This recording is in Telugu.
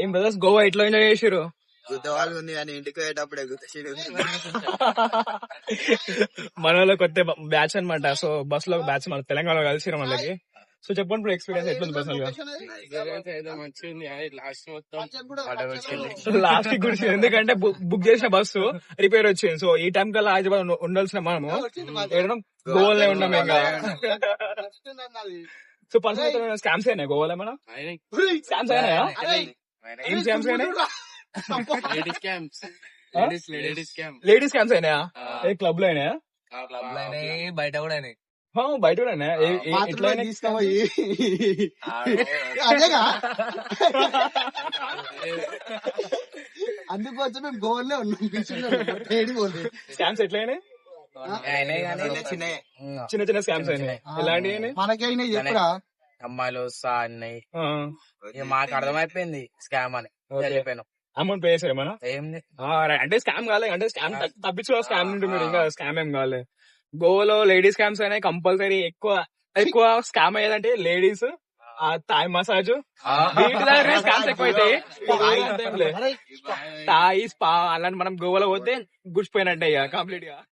ఏం బ్రదర్స్ గోవా ఎట్లా ఎంజాయ్ చేసారు? గుద్దవాళ్ళు ఉంది కానీ ఇంటికి పోయేటప్పుడే గుద్దశీడు మన వాళ్ళ కొత్త బ్యాచ్ అన్నమాట. సో బస్ లో బ్యాచ్ మన తెలంగాణలో కలిసిరు వాళ్ళకి. సో చెప్పండి ఇప్పుడు ఎక్స్పీరియన్స్ ఎట్లుంది పర్సనల్ గా? లాస్ట్ కి గురించి ఎందుకంటే బుక్ చేసిన బస్సు రిపేర్ వచ్చింది. సో ఈ టైం కల్లా హైదరాబాద్ ఉండాల్సిన మనము గోవాలోనే ఉన్నాం ఇంకా. సో పర్సనల్ స్కామ్స్ అయినాయి గోవాలో ఏమన్నా? స్కామ్స్ అయినాయా? ఏం స్కామ్స్ అయినాయి? లేడీస్ స్కామ్స్ అయినాయా? ఏ క్లబ్ లో అయినాయా? బయట కూడా అయినాయి. బయట కూడా అయినాయా? ఎట్లా అయినాయి? అందుకోసం మేము గోవాలో ఉన్నాం. స్కామ్స్ ఎట్లా అయినాయి? చిన్న చిన్న స్కామ్స్ అయినాయి. ఎలాంటివి మనకైనా చెప్పురా. అమ్మాయిలు అన్నాయి. మాకు అర్థమైపోయింది స్కామ్ అని వెళ్ళిపోయాను. అమౌంట్ పే చేశారు ఏమన్నా? ఏం అంటే స్కామ్ కాలే, అంటే స్కామ్ తప్పించుకో స్కామ్ నుండి మీరు ఇంకా స్కామ్ ఏం కాలే. గోవాలో లేడీస్ స్కామ్స్ అయినాయి కంపల్సరీ. ఎక్కువ స్కామ్ అయ్యేదంటే లేడీస్, థాయ్ మసాజ్, వీటి దగ్గర స్కామ్స్ ఎక్కువ అవుతాయి. థాయి స్పా అలాంటి మనం గోవాలో పోతే గుడిచిపోయినట్టే ఇక కంప్లీట్ గా.